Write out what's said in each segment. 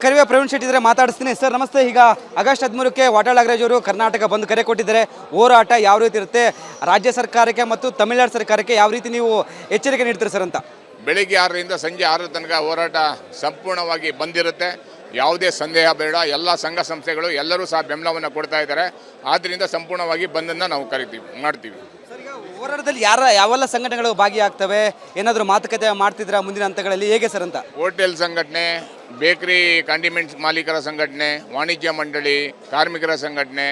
ಕರಿವೆ ಪ್ರವೀಣ್ ಶೆಟ್ಟಿ ಇದ್ರೆ ಮಾತಾಡಿಸ್ತೀನಿ ಸರ್. ನಮಸ್ತೆ. ಈಗ ಆಗಸ್ಟ್ 13ಕ್ಕೆ ವಾಟಾಳ್ ನಾಗರಾಜ್ ಅವರು ಕರ್ನಾಟಕ ಬಂದ್ ಕರೆ ಕೊಟ್ಟಿದ್ದಾರೆ. ಹೋರಾಟ ಯಾವ ರೀತಿ ಇರುತ್ತೆ, ರಾಜ್ಯ ಸರ್ಕಾರಕ್ಕೆ ಮತ್ತು ತಮಿಳುನಾಡು ಸರ್ಕಾರಕ್ಕೆ ಯಾವ ರೀತಿ ನೀವು ಎಚ್ಚರಿಕೆ ನೀಡ್ತೀರಿ ಸರ್ ಅಂತ? ಬೆಳಿಗ್ಗೆ 6ರಿಂದ ಸಂಜೆ 6 ತನಕ ಹೋರಾಟ ಸಂಪೂರ್ಣವಾಗಿ ಬಂದಿರುತ್ತೆ. ಯಾವುದೇ ಸಂದೇಹ ಬೇಡ. ಎಲ್ಲ ಸಂಘ ಸಂಸ್ಥೆಗಳು ಎಲ್ಲರೂ ಸಹ ಬೆಂಬಲವನ್ನು ಕೊಡ್ತಾ ಇದ್ದಾರೆ. ಆದ್ದರಿಂದ ಸಂಪೂರ್ಣವಾಗಿ ಬಂದನ್ನು ನಾವು ಮಾಡ್ತೀವಿ. ಹೋರಾಟದಲ್ಲಿ ಯಾವೆಲ್ಲ ಸಂಘಟನೆಗಳು ಭಾಗಿಯಾಗ್ತವೆ? ಏನಾದರೂ ಮಾತುಕತೆ ಮಾಡ್ತಿದ್ರ ಮುಂದಿನ ಹಂತಗಳಲ್ಲಿ, ಹೇಗೆ ಸರ್ ಅಂತ? ಹೋಟೆಲ್ ಸಂಘಟನೆ, ಬೇಕರಿ ಕಾಂಡಿಮೆಂಟ್ಸ್ ಮಾಲೀಕರ ಸಂಘಟನೆ, ವಾಣಿಜ್ಯ ಮಂಡಳಿ, ಕಾರ್ಮಿಕರ ಸಂಘಟನೆ,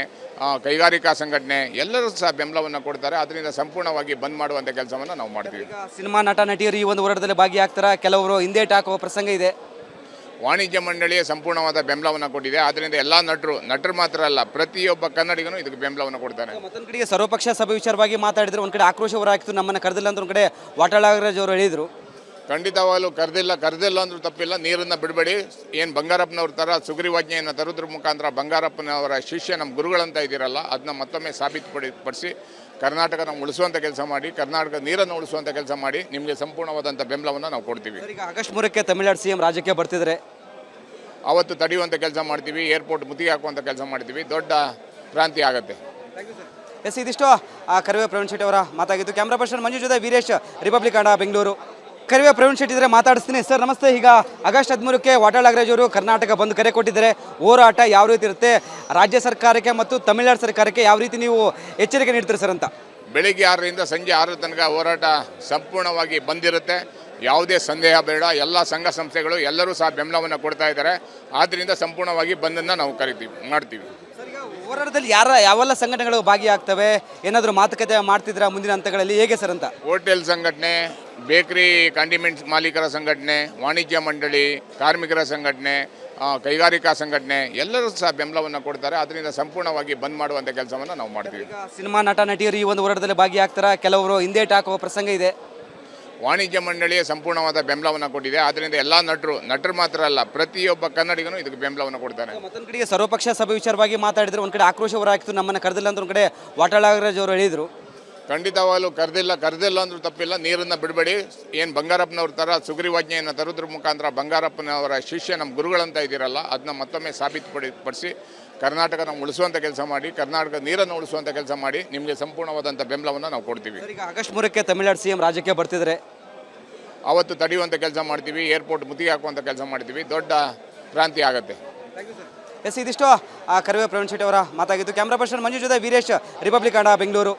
ಕೈಗಾರಿಕಾ ಸಂಘಟನೆ ಎಲ್ಲರೂ ಸಹ ಬೆಂಬಲವನ್ನು ಕೊಡ್ತಾರೆ. ಅದರಿಂದ ಸಂಪೂರ್ಣವಾಗಿ ಬಂದ್ ಮಾಡುವಂಥ ಕೆಲಸವನ್ನು ನಾವು ಮಾಡ್ತೀವಿ. ಸಿನಿಮಾ ನಟ ನಟಿಯರು ಈ ಒಂದು ಹೋರಾಟದಲ್ಲಿ ಭಾಗಿಯಾಗ್ತಾರೆ, ಕೆಲವರು ಹಿಂದೇಟು ಹಾಕುವ ಪ್ರಸಂಗ ಇದೆ. ವಾಣಿಜ್ಯ ಮಂಡಳಿಯ ಸಂಪೂರ್ಣವಾದ ಬೆಂಬಲವನ್ನು ಕೊಟ್ಟಿದೆ. ಆದ್ದರಿಂದ ಎಲ್ಲ ನಟರು ಮಾತ್ರ ಅಲ್ಲ, ಪ್ರತಿಯೊಬ್ಬ ಕನ್ನಡಿಗನು ಇದಕ್ಕೆ ಬೆಂಬಲವನ್ನು ಕೊಡ್ತಾನೆ. ಮತ್ತೊಂದು ಕಡೆಗೆ ಸರ್ವಪಕ್ಷ ಸಭೆ ವಿಚಾರವಾಗಿ ಮಾತಾಡಿದ್ರು. ಒಂದು ಕಡೆ ಆಕ್ರೋಶ ಹೊರಹಾಕಿತು, ನಮ್ಮನ್ನು ಕರೆದಿಲ್ಲ ಅಂತ ಒಂದು ಕಡೆ ವಾಟಾಳ್ ನಾಗರಾಜ್ ಅವರು ಹೇಳಿದರು. ಖಂಡಿತವಾಗಲೂ ಕರೆದಿಲ್ಲ ಅಂದ್ರೂ ತಪ್ಪಿಲ್ಲ. ನೀರನ್ನು ಬಿಡಬೇಡಿ. ಏನು ಬಂಗಾರಪ್ಪನವ್ರ ಥರ ಸುಗ್ರೀವಾಜ್ಞೆಯನ್ನು ತರೋದ್ರ ಮುಖಾಂತರ ಬಂಗಾರಪ್ಪನವರ ಶಿಷ್ಯ ನಮ್ಮ ಗುರುಗಳಂತ ಇದ್ದೀರಲ್ಲ, ಅದನ್ನ ಮತ್ತೊಮ್ಮೆ ಸಾಬೀತುಪಡಿಸಿ ಕರ್ನಾಟಕನ ಉಳಿಸುವಂಥ ಕೆಲಸ ಮಾಡಿ, ಕರ್ನಾಟಕ ನೀರನ್ನು ಉಳಿಸುವಂಥ ಕೆಲಸ ಮಾಡಿ, ನಿಮಗೆ ಸಂಪೂರ್ಣವಾದಂಥ ಬೆಂಬಲವನ್ನು ನಾವು ಕೊಡ್ತೀವಿ. ಈಗ ಆಗಸ್ಟ್ 3ಕ್ಕೆ ತಮಿಳುನಾಡು CM ರಾಜ್ಯಕ್ಕೆ ಬರ್ತಿದ್ದಾರೆ. ಅವತ್ತು ತಡೆಯುವಂಥ ಕೆಲಸ ಮಾಡ್ತೀವಿ, ಏರ್ಪೋರ್ಟ್ ಮುತ್ತಿಗೆ ಹಾಕುವಂಥ ಕೆಲಸ ಮಾಡ್ತೀವಿ. ದೊಡ್ಡ ಕ್ರಾಂತಿ ಆಗುತ್ತೆ. ಎಸ್, ಇದಿಷ್ಟು ಕರಿವೆ ಪ್ರವೀಣ್ ಶೆಟ್ಟಿ ಅವರ ಮಾತಾಗಿತ್ತು. ಕ್ಯಾಮ್ರಾ ಪರ್ಸನ್ ಮಂಜು ಜೊತೆ ವೀರೇಶ್, ರಿಪಬ್ಲಿಕ್ ಕನ್ನಡ, ಬೆಂಗಳೂರು. ಕರಿವೆ ಪ್ರವೀಣ್ ಶೆಟ್ಟಿ ಇದ್ರೆ ಮಾತಾಡಿಸ್ತೀನಿ ಸರ್. ನಮಸ್ತೆ. ಈಗ ಆಗಸ್ಟ್ 13ಕ್ಕೆ ವಾಟಾಳ್ ನಾಗರಾಜ್ ಅವರು ಕರ್ನಾಟಕ ಬಂದ್ ಕರೆ ಕೊಟ್ಟಿದ್ದಾರೆ. ಹೋರಾಟ ಯಾವ ರೀತಿ ಇರುತ್ತೆ, ರಾಜ್ಯ ಸರ್ಕಾರಕ್ಕೆ ಮತ್ತು ತಮಿಳುನಾಡು ಸರ್ಕಾರಕ್ಕೆ ಯಾವ ರೀತಿ ನೀವು ಎಚ್ಚರಿಕೆ ನೀಡ್ತೀರಿ ಸರ್ ಅಂತ? ಬೆಳಿಗ್ಗೆ 6ರಿಂದ ಸಂಜೆ 6 ತನಕ ಹೋರಾಟ ಸಂಪೂರ್ಣವಾಗಿ ಬಂದಿರುತ್ತೆ. ಯಾವುದೇ ಸಂದೇಹ ಬೇಡ. ಎಲ್ಲ ಸಂಘ ಸಂಸ್ಥೆಗಳು ಎಲ್ಲರೂ ಸಹ ಬೆಂಬಲವನ್ನು ಕೊಡ್ತಾ ಇದ್ದಾರೆ. ಆದ್ದರಿಂದ ಸಂಪೂರ್ಣವಾಗಿ ಬಂದನ್ನು ನಾವು ಮಾಡ್ತೀವಿ. ಹೋರಾಟದಲ್ಲಿ ಯಾವೆಲ್ಲ ಸಂಘಟನೆಗಳು ಭಾಗಿಯಾಗ್ತವೆ? ಏನಾದರೂ ಮಾತುಕತೆ ಮಾಡ್ತಿದ್ರ ಮುಂದಿನ ಹಂತಗಳಲ್ಲಿ, ಹೇಗೆ ಸರ್ ಅಂತ? ಹೋಟೆಲ್ ಸಂಘಟನೆ, ಬೇಕರಿ ಕಾಂಡಿಮೆಂಟ್ಸ್ ಮಾಲೀಕರ ಸಂಘಟನೆ, ವಾಣಿಜ್ಯ ಮಂಡಳಿ, ಕಾರ್ಮಿಕರ ಸಂಘಟನೆ, ಕೈಗಾರಿಕಾ ಸಂಘಟನೆ ಎಲ್ಲರೂ ಸಹ ಬೆಂಬಲವನ್ನು ಕೊಡ್ತಾರೆ. ಅದರಿಂದ ಸಂಪೂರ್ಣವಾಗಿ ಬಂದ್ ಮಾಡುವಂಥ ಕೆಲಸವನ್ನು ನಾವು ಮಾಡ್ತೀವಿ. ಸಿನಿಮಾ ನಟ ನಟಿಯರು ಈ ಒಂದು ಹೋರಾಟದಲ್ಲಿ ಭಾಗಿಯಾಗ್ತಾರೆ, ಕೆಲವರು ಹಿಂದೇಟು ಹಾಕುವ ಪ್ರಸಂಗ ಇದೆ. ವಾಣಿಜ್ಯ ಮಂಡಳಿಯ ಸಂಪೂರ್ಣವಾದ ಬೆಂಬಲವನ್ನು ಕೊಟ್ಟಿದೆ. ಆದ್ದರಿಂದ ಎಲ್ಲ ನಟರು ಮಾತ್ರ ಅಲ್ಲ, ಪ್ರತಿಯೊಬ್ಬ ಕನ್ನಡಿಗನು ಇದಕ್ಕೆ ಬೆಂಬಲವನ್ನು ಕೊಡ್ತಾನೆ. ಮತ್ತೊಂದು ಕಡೆಗೆ ಸರ್ವಪಕ್ಷ ಸಭೆ ವಿಚಾರವಾಗಿ ಮಾತಾಡಿದ್ರು. ಒಂದು ಕಡೆ ಆಕ್ರೋಶ ಹೊರಹಾಕಿತು, ನಮ್ಮನ್ನು ಕರೆದಿಲ್ಲ ಅಂತ ಒಂದು ಕಡೆ ವಾಟಾಳ್ ನಾಗರಾಜ್ ಅವರು ಹೇಳಿದರು. ಖಂಡಿತವಾಗಲೂ ಕರೆದಿಲ್ಲ ಅಂದ್ರೂ ತಪ್ಪಿಲ್ಲ. ನೀರನ್ನು ಬಿಡಬೇಡಿ. ಏನು ಬಂಗಾರಪ್ಪನವ್ರ ಥರ ಸುಗ್ರೀವಾಜ್ಞೆಯನ್ನು ತರೋದ್ರ ಮುಖಾಂತರ ಬಂಗಾರಪ್ಪನವರ ಶಿಷ್ಯ ನಮ್ಮ ಗುರುಗಳಂತ ಇದ್ದೀರಲ್ಲ, ಅದನ್ನ ಮತ್ತೊಮ್ಮೆ ಸಾಬೀತುಪಡಿಸಿ ಕರ್ನಾಟಕನ ಉಳಿಸುವಂಥ ಕೆಲಸ ಮಾಡಿ, ಕರ್ನಾಟಕ ನೀರನ್ನು ಉಳಿಸುವಂಥ ಕೆಲಸ ಮಾಡಿ, ನಿಮಗೆ ಸಂಪೂರ್ಣವಾದಂಥ ಬೆಂಬಲವನ್ನು ನಾವು ಕೊಡ್ತೀವಿ. ಈಗ ಆಗಸ್ಟ್ 3ಕ್ಕೆ ತಮಿಳುನಾಡು CM ರಾಜ್ಯಕ್ಕೆ ಬರ್ತಿದ್ದಾರೆ. ಅವತ್ತು ತಡೆಯುವಂಥ ಕೆಲಸ ಮಾಡ್ತೀವಿ, ಏರ್ಪೋರ್ಟ್ ಮುತ್ತಿಗೆ ಹಾಕುವಂಥ ಕೆಲಸ ಮಾಡ್ತೀವಿ. ದೊಡ್ಡ ಕ್ರಾಂತಿ ಆಗುತ್ತೆ. ಎಸ್, ಇದಿಷ್ಟು ಕರಿವೆ ಪ್ರವೀಣ್ ಶೆಟ್ಟಿ ಅವರ ಮಾತಾಗಿತ್ತು. ಕ್ಯಾಮ್ರಾ ಪರ್ಸನ್ ಮಂಜು ಜೊತೆ ವೀರೇಶ್, ರಿಪಬ್ಲಿಕ್ ಕನ್ನಡ, ಬೆಂಗಳೂರು.